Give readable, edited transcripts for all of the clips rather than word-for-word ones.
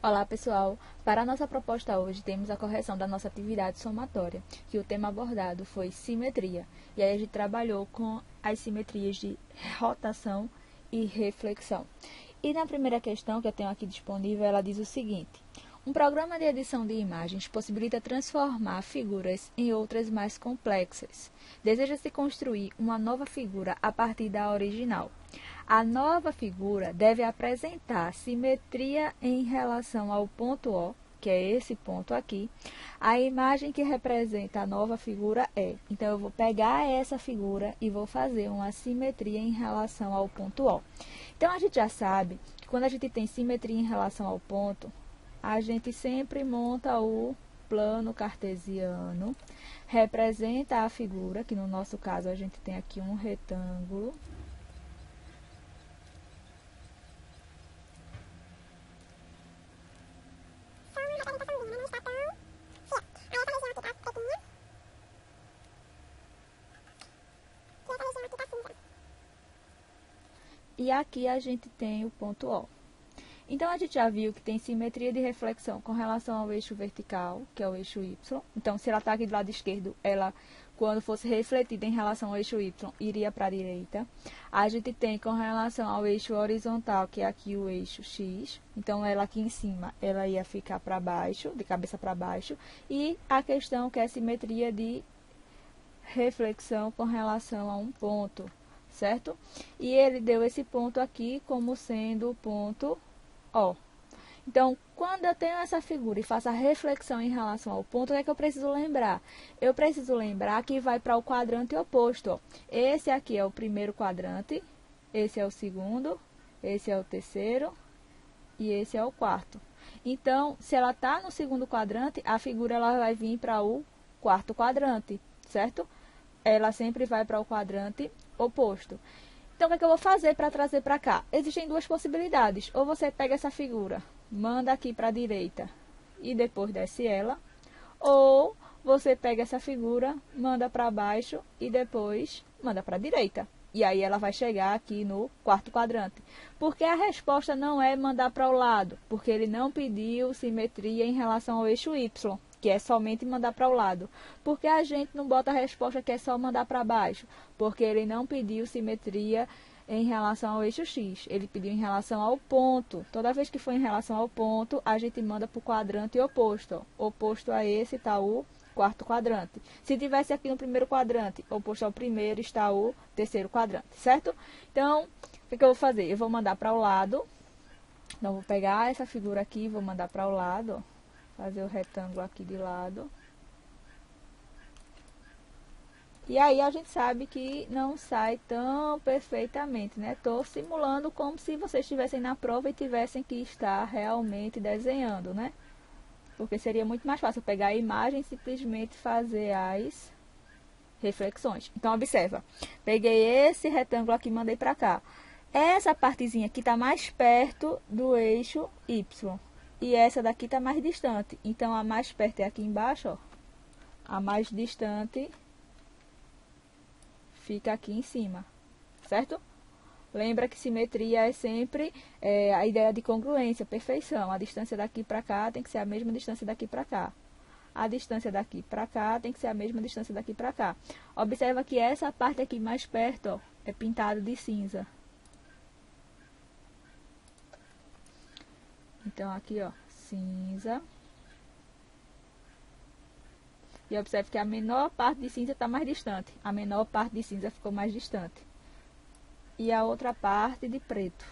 Olá pessoal, para a nossa proposta hoje temos a correção da nossa atividade somatória, que o tema abordado foi simetria, e aí a gente trabalhou com as simetrias de rotação e reflexão. E na primeira questão que eu tenho aqui disponível, ela diz o seguinte: um programa de edição de imagens possibilita transformar figuras em outras mais complexas. Deseja-se construir uma nova figura a partir da original. A nova figura deve apresentar simetria em relação ao ponto O, que é esse ponto aqui. A imagem que representa a nova figura é. Então, eu vou pegar essa figura e vou fazer uma simetria em relação ao ponto O. Então, a gente já sabe que quando a gente tem simetria em relação ao ponto, a gente sempre monta o plano cartesiano, representa a figura, que no nosso caso a gente tem aqui um retângulo. E aqui a gente tem o ponto O. Então, a gente já viu que tem simetria de reflexão com relação ao eixo vertical, que é o eixo Y. Então, se ela está aqui do lado esquerdo, ela, quando fosse refletida em relação ao eixo Y, iria para a direita. A gente tem com relação ao eixo horizontal, que é aqui o eixo X. Então, ela aqui em cima, ela ia ficar para baixo, de cabeça para baixo. E a questão que é simetria de reflexão com relação a um ponto, certo? E ele deu esse ponto aqui como sendo o ponto O. Então, quando eu tenho essa figura e faço a reflexão em relação ao ponto, o que é que eu preciso lembrar? Eu preciso lembrar que vai para o quadrante oposto. Ó. Esse aqui é o primeiro quadrante, esse é o segundo, esse é o terceiro e esse é o quarto. Então, se ela está no segundo quadrante, a figura ela vai vir para o quarto quadrante, certo? Ela sempre vai para o quadrante oposto. Então, o que é que eu vou fazer para trazer para cá? Existem duas possibilidades. Ou você pega essa figura, manda aqui para a direita e depois desce ela. Ou você pega essa figura, manda para baixo e depois manda para a direita. E aí ela vai chegar aqui no quarto quadrante. Porque a resposta não é mandar para o lado, porque ele não pediu simetria em relação ao eixo Y, que é somente mandar para o lado. Porque a gente não bota a resposta que é só mandar para baixo, porque ele não pediu simetria em relação ao eixo X, ele pediu em relação ao ponto. Toda vez que for em relação ao ponto, a gente manda para o quadrante oposto. Ó. Oposto a esse está o quarto quadrante. Se tivesse aqui no primeiro quadrante, oposto ao primeiro está o terceiro quadrante, certo? Então, o que eu vou fazer? Eu vou mandar para o lado. Então, vou pegar essa figura aqui e vou mandar para o lado, ó. Fazer o retângulo aqui de lado. E aí a gente sabe que não sai tão perfeitamente, né? Estou simulando como se vocês estivessem na prova e tivessem que estar realmente desenhando, né? Porque seria muito mais fácil pegar a imagem e simplesmente fazer as reflexões. Então, observa. Peguei esse retângulo aqui e mandei para cá. Essa partezinha aqui está mais perto do eixo Y. E essa daqui está mais distante. Então, a mais perto é aqui embaixo, ó. A mais distante fica aqui em cima, certo? Lembra que simetria é sempre a ideia de congruência, perfeição. A distância daqui para cá tem que ser a mesma distância daqui para cá. A distância daqui para cá tem que ser a mesma distância daqui para cá. Observa que essa parte aqui mais perto, ó, é pintada de cinza. Então, aqui, ó, cinza. E observe que a menor parte de cinza está mais distante. A menor parte de cinza ficou mais distante. E a outra parte de preto.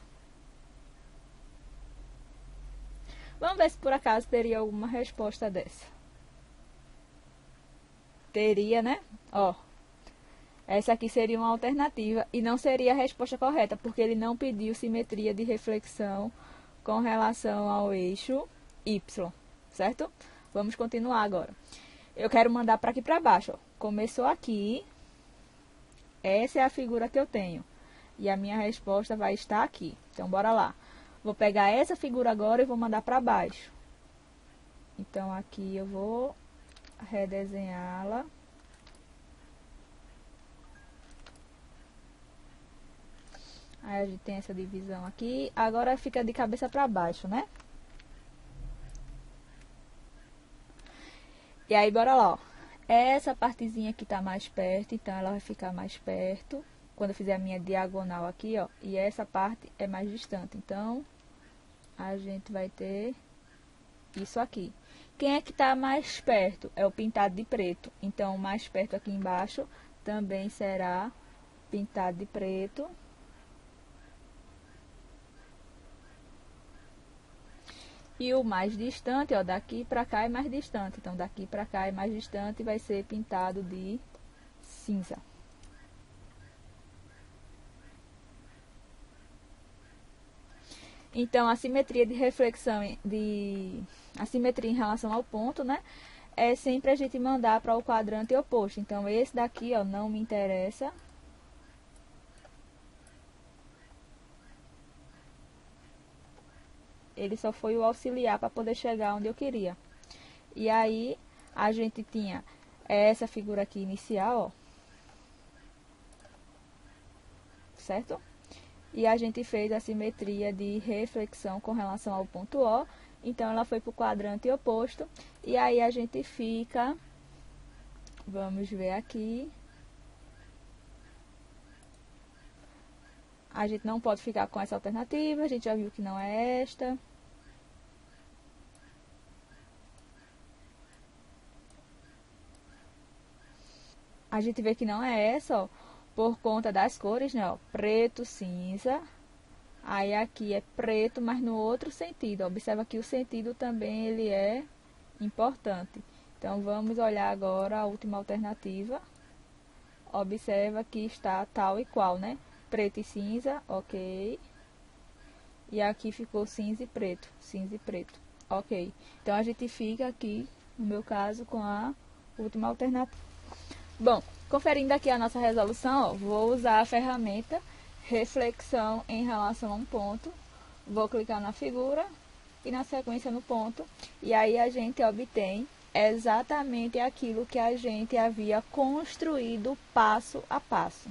Vamos ver se por acaso teria alguma resposta dessa. Teria, né? Ó. Essa aqui seria uma alternativa e não seria a resposta correta, porque ele não pediu simetria de reflexão com relação ao eixo Y, certo? Vamos continuar agora. Eu quero mandar para aqui para baixo, ó. Começou aqui. Essa é a figura que eu tenho. E a minha resposta vai estar aqui. Então, bora lá. Vou pegar essa figura agora e vou mandar para baixo. Então, aqui eu vou redesenhá-la. Aí a gente tem essa divisão aqui. Agora fica de cabeça para baixo, né? E aí, bora lá, ó. Essa partezinha aqui tá mais perto, então ela vai ficar mais perto. Quando eu fizer a minha diagonal aqui, ó. E essa parte é mais distante. Então, a gente vai ter isso aqui. Quem é que tá mais perto? É o pintado de preto. Então, mais perto aqui embaixo também será pintado de preto. E o mais distante, ó, daqui pra cá é mais distante. Então, daqui pra cá é mais distante e vai ser pintado de cinza. Então, a simetria de reflexão, a simetria em relação ao ponto, né? É sempre a gente mandar para o quadrante oposto. Então, esse daqui, ó, não me interessa. Ele só foi o auxiliar para poder chegar onde eu queria. E aí, a gente tinha essa figura aqui inicial, ó. Certo? E a gente fez a simetria de reflexão com relação ao ponto O. Então, ela foi para o quadrante oposto. E aí, a gente fica... Vamos ver aqui. A gente não pode ficar com essa alternativa. A gente já viu que não é esta. A gente vê que não é essa, ó, por conta das cores, né? Ó, preto, cinza. Aí aqui é preto, mas no outro sentido. Observa que o sentido também ele é importante. Então, vamos olhar agora a última alternativa. Observa que está tal e qual, né? Preto e cinza, ok. E aqui ficou cinza e preto, ok. Então, a gente fica aqui, no meu caso, com a última alternativa. Bom, conferindo aqui a nossa resolução, ó, vou usar a ferramenta reflexão em relação a um ponto. Vou clicar na figura e na sequência no ponto. E aí a gente obtém exatamente aquilo que a gente havia construído passo a passo,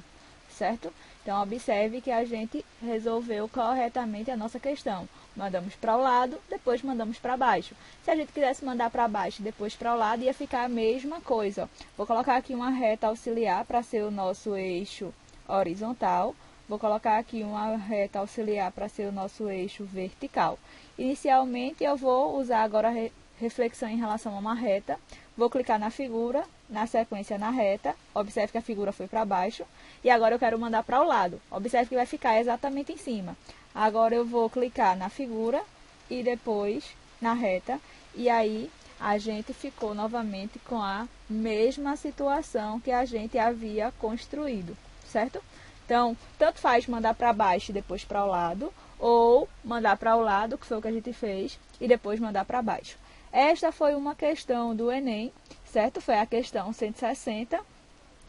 certo? Então, observe que a gente resolveu corretamente a nossa questão. Mandamos para o lado, depois mandamos para baixo. Se a gente quisesse mandar para baixo e depois para o lado, ia ficar a mesma coisa. Ó. Vou colocar aqui uma reta auxiliar para ser o nosso eixo horizontal. Vou colocar aqui uma reta auxiliar para ser o nosso eixo vertical. Inicialmente, eu vou usar agora a reflexão em relação a uma reta. Vou clicar na figura, na sequência na reta. Observe que a figura foi para baixo. E agora eu quero mandar para o lado. Observe que vai ficar exatamente em cima. Agora eu vou clicar na figura e depois na reta. E aí a gente ficou novamente com a mesma situação que a gente havia construído, certo? Então, tanto faz mandar para baixo e depois para o lado, ou mandar para o lado, que foi o que a gente fez, e depois mandar para baixo. Esta foi uma questão do Enem, certo? Foi a questão 160.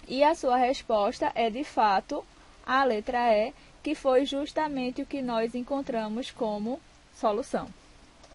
E a sua resposta é, de fato, a letra E, que foi justamente o que nós encontramos como solução.